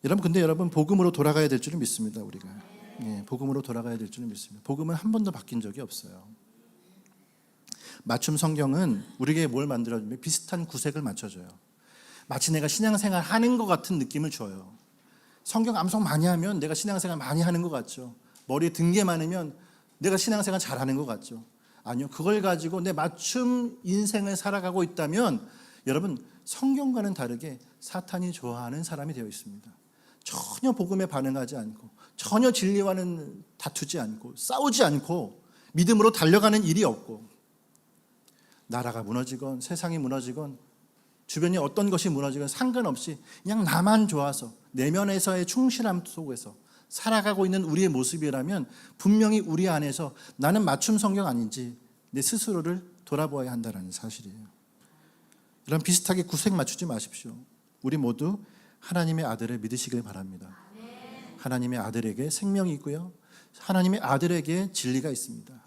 여러분 복음으로 돌아가야 될 줄은 믿습니다. 우리가 복음으로 돌아가야 될 줄은 믿습니다. 복음은 한 번도 바뀐 적이 없어요. 맞춤 성경은 우리에게 뭘 만들어주면 비슷한 구색을 맞춰줘요. 마치 내가 신앙생활 하는 것 같은 느낌을 줘요. 성경 암송 많이 하면 내가 신앙생활 많이 하는 것 같죠. 머리에 든 게 많으면 내가 신앙생활 잘하는 것 같죠. 아니요, 그걸 가지고 내 맞춤 인생을 살아가고 있다면 여러분 성경과는 다르게 사탄이 좋아하는 사람이 되어 있습니다. 전혀 복음에 반응하지 않고 전혀 진리와는 다투지 않고 싸우지 않고 믿음으로 달려가는 일이 없고 나라가 무너지건 세상이 무너지건 주변에 어떤 것이 무너지건 상관없이 그냥 나만 좋아서 내면에서의 충실함 속에서 살아가고 있는 우리의 모습이라면 분명히 우리 안에서 나는 맞춤 성경 아닌지 내 스스로를 돌아보아야 한다는 사실이에요. 이런 비슷하게 구색 맞추지 마십시오. 우리 모두 하나님의 아들을 믿으시길 바랍니다. 하나님의 아들에게 생명이 있고요. 하나님의 아들에게 진리가 있습니다.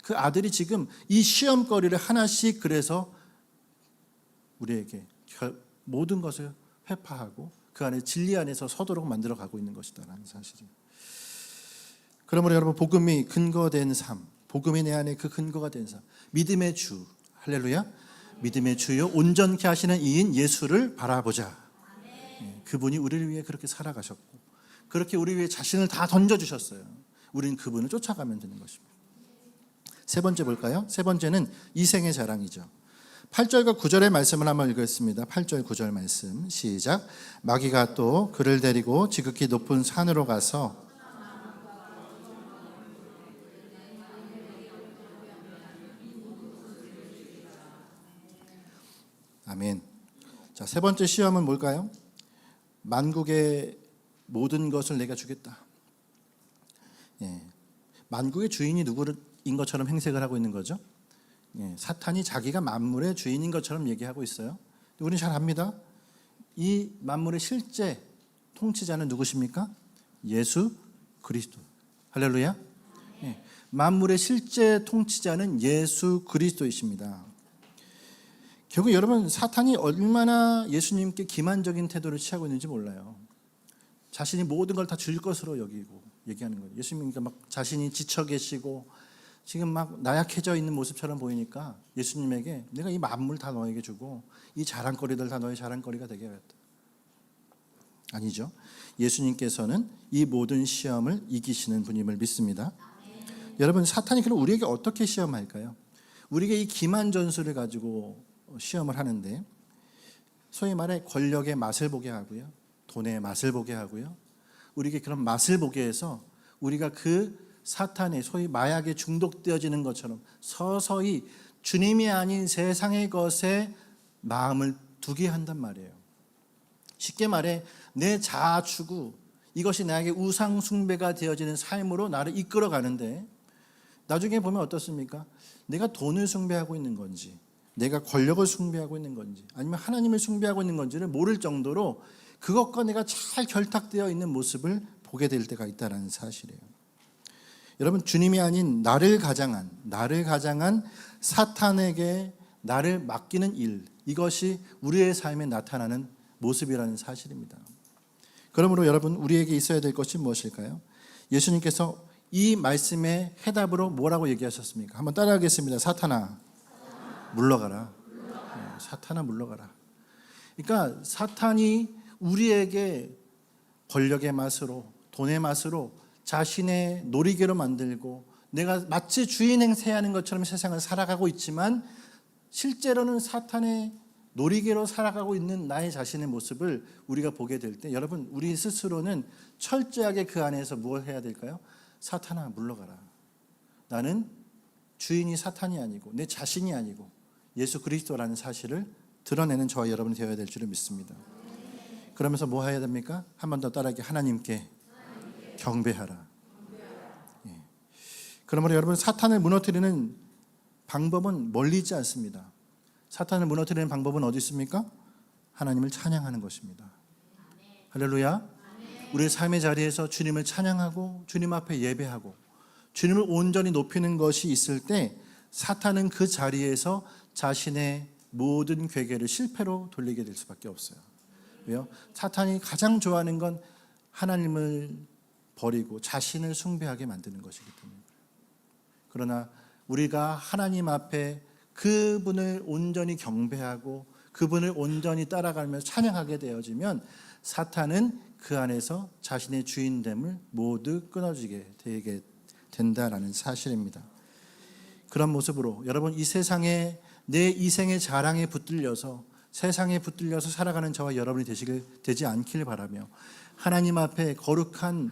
그 아들이 지금 이 시험거리를 하나씩 그래서 우리에게 모든 것을 회파하고 그 안에 진리 안에서 서도록 만들어가고 있는 것이다라는 사실이에요. 그러므로 여러분 복음이 근거된 삶, 복음이 내 안에 그 근거가 된 삶, 믿음의 주, 할렐루야, 믿음의 주요 온전케 하시는 이인 예수를 바라보자. 그분이 우리를 위해 그렇게 살아가셨고 그렇게 우리 위해 자신을 다 던져주셨어요. 우리는 그분을 쫓아가면 되는 것입니다. 세 번째 볼까요? 세 번째는 이생의 자랑이죠. 8절과 9절의 말씀을 한번 읽겠습니다. 8절 9절 말씀 시작. 마귀가 또 그를 데리고 지극히 높은 산으로 가서 아멘. 자, 세 번째 시험은 뭘까요? 만국의 모든 것을 내가 주겠다. 예, 만국의 주인이 누구인 것처럼 행색을 하고 있는 거죠. 예, 사탄이 자기가 만물의 주인인 것처럼 얘기하고 있어요. 우리는 잘 압니다. 이 만물의 실제 통치자는 누구십니까? 예수 그리스도. 할렐루야. 예, 만물의 실제 통치자는 예수 그리스도이십니다. 결국 여러분, 사탄이 얼마나 예수님께 기만적인 태도를 취하고 있는지 몰라요. 자신이 모든 걸 다 줄 것으로 여기고 얘기하는 거예요. 예수님이니까 막 자신이 지쳐 계시고 지금 막 나약해져 있는 모습처럼 보이니까 예수님에게 내가 이 만물 다 너에게 주고 이 자랑거리들 다 너의 자랑거리가 되게 하겠다. 아니죠. 예수님께서는 이 모든 시험을 이기시는 분임을 믿습니다. 여러분, 사탄이 그럼 우리에게 어떻게 시험할까요? 우리에게 이 기만 전술을 가지고 시험을 하는데, 소위 말해 권력의 맛을 보게 하고요, 돈의 맛을 보게 하고요, 우리에게 그런 맛을 보게 해서 우리가 그 사탄의 소위 마약에 중독되어지는 것처럼 서서히 주님이 아닌 세상의 것에 마음을 두게 한단 말이에요. 쉽게 말해 내 자아 추구, 이것이 나에게 우상 숭배가 되어지는 삶으로 나를 이끌어 가는데, 나중에 보면 어떻습니까? 내가 돈을 숭배하고 있는 건지, 내가 권력을 숭배하고 있는 건지, 아니면 하나님을 숭배하고 있는 건지를 모를 정도로 그것과 내가 잘 결탁되어 있는 모습을 보게 될 때가 있다는 사실이에요. 여러분, 주님이 아닌 나를 가장한 사탄에게 나를 맡기는 일, 이것이 우리의 삶에 나타나는 모습이라는 사실입니다. 그러므로 여러분, 우리에게 있어야 될 것이 무엇일까요? 예수님께서 이 말씀의 해답으로 뭐라고 얘기하셨습니까? 한번 따라하겠습니다. 사탄아, 물러가라. 사탄아, 물러가라. 그러니까 사탄이 우리에게 권력의 맛으로, 돈의 맛으로 자신의 놀이개로 만들고 내가 마치 주인 행세하는 것처럼 세상을 살아가고 있지만, 실제로는 사탄의 놀이개로 살아가고 있는 나의 자신의 모습을 우리가 보게 될 때, 여러분, 우리 스스로는 철저하게 그 안에서 무엇을 해야 될까요? 사탄아, 물러가라. 나는 주인이 사탄이 아니고 내 자신이 아니고 예수 그리스도라는 사실을 드러내는 저와 여러분이 되어야 될 줄을 믿습니다. 그러면서 뭐 해야 됩니까? 한 번 더 따라하기, 하나님께 경배하라. 예. 그러므로 여러분, 사탄을 무너뜨리는 방법은 멀리 있지 않습니다. 사탄을 무너뜨리는 방법은 어디 있습니까? 하나님을 찬양하는 것입니다. 할렐루야. 우리의 삶의 자리에서 주님을 찬양하고 주님 앞에 예배하고 주님을 온전히 높이는 것이 있을 때, 사탄은 그 자리에서 자신의 모든 괴계를 실패로 돌리게 될 수밖에 없어요. 왜요? 사탄이 가장 좋아하는 건 하나님을 버리고 자신을 숭배하게 만드는 것이기 때문에. 그러나 우리가 하나님 앞에 그분을 온전히 경배하고 그분을 온전히 따라가면서 찬양하게 되어지면, 사탄은 그 안에서 자신의 주인됨을 모두 끊어지게 되게 된다라는 사실입니다. 그런 모습으로 여러분, 이 세상에 내 이생의 자랑에 붙들려서 세상에 붙들려서 살아가는 저와 여러분이 되지 않길 바라며, 하나님 앞에 거룩한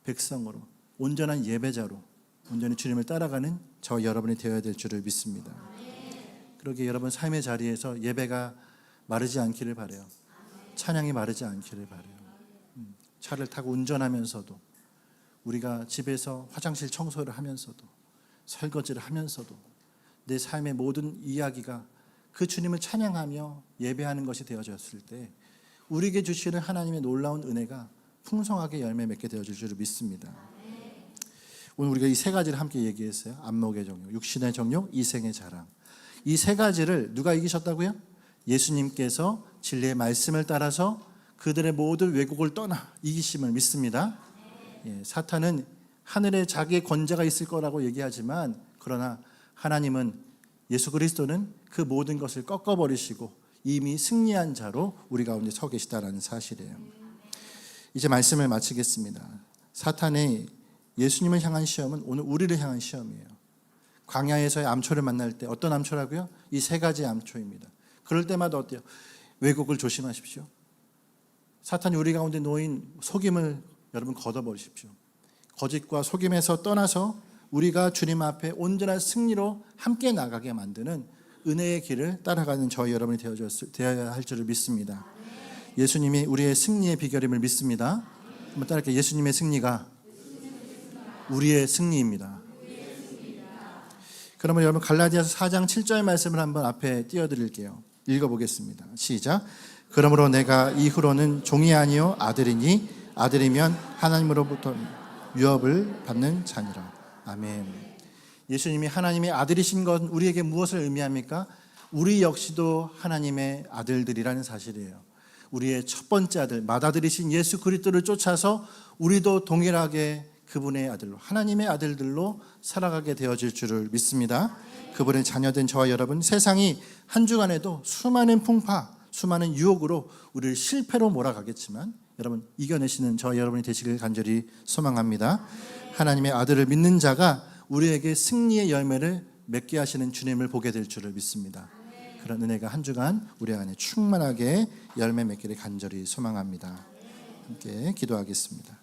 백성으로, 온전한 예배자로 온전히 주님을 따라가는 저와 여러분이 되어야 될 줄을 믿습니다. 그러기에 여러분, 삶의 자리에서 예배가 마르지 않기를 바라요. 찬양이 마르지 않기를 바라요. 차를 타고 운전하면서도, 우리가 집에서 화장실 청소를 하면서도, 설거지를 하면서도 내 삶의 모든 이야기가 그 주님을 찬양하며 예배하는 것이 되어졌을 때, 우리에게 주시는 하나님의 놀라운 은혜가 풍성하게 열매 맺게 되어질 줄을 믿습니다. 오늘 우리가 이 세 가지를 함께 얘기했어요. 안목의 정욕, 육신의 정욕, 이생의 자랑. 이 세 가지를 누가 이기셨다고요? 예수님께서 진리의 말씀을 따라서 그들의 모든 왜곡을 떠나 이기심을 믿습니다. 예, 사탄은 하늘에 자기의 권자가 있을 거라고 얘기하지만, 그러나 하나님은, 예수 그리스도는 그 모든 것을 꺾어버리시고 이미 승리한 자로 우리 가운데 서 계시다라는 사실이에요. 이제 말씀을 마치겠습니다. 사탄의 예수님을 향한 시험은 오늘 우리를 향한 시험이에요. 광야에서의 암초를 만날 때 어떤 암초라고요? 이 세 가지 암초입니다. 그럴 때마다 어때요? 왜곡을 조심하십시오. 사탄이 우리 가운데 놓인 속임을 여러분 걷어버리십시오. 거짓과 속임에서 떠나서 우리가 주님 앞에 온전한 승리로 함께 나가게 만드는 은혜의 길을 따라가는 저희 여러분이 되어야 할 줄을 믿습니다. 예수님이 우리의 승리의 비결임을 믿습니다. 한번 따라할게요. 예수님의 승리가 우리의 승리입니다. 그러면 여러분 갈라디아서 4장 7절 말씀을 한번 앞에 띄워드릴게요. 읽어보겠습니다. 시작. 그러므로 내가 이후로는 종이 아니요 아들이니 아들이면 하나님으로부터 유업을 받는 자니라. 아멘. 예수님이 하나님의 아들이신 건 우리에게 무엇을 의미합니까? 우리 역시도 하나님의 아들들이라는 사실이에요. 우리의 첫 번째 아들, 맏아들이신 예수 그리스도를 쫓아서 우리도 동일하게 그분의 아들로, 하나님의 아들들로 살아가게 되어질 줄을 믿습니다. 그분의 자녀된 저와 여러분, 세상이 한 주간에도 수많은 풍파, 수많은 유혹으로 우리를 실패로 몰아가겠지만 여러분 이겨내시는 저와 여러분이 되시길 간절히 소망합니다. 하나님의 아들을 믿는 자가 우리에게 승리의 열매를 맺게 하시는 주님을 보게 될 줄을 믿습니다. 그런 은혜가 한 주간 우리 안에 충만하게 열매 맺기를 간절히 소망합니다. 함께 기도하겠습니다.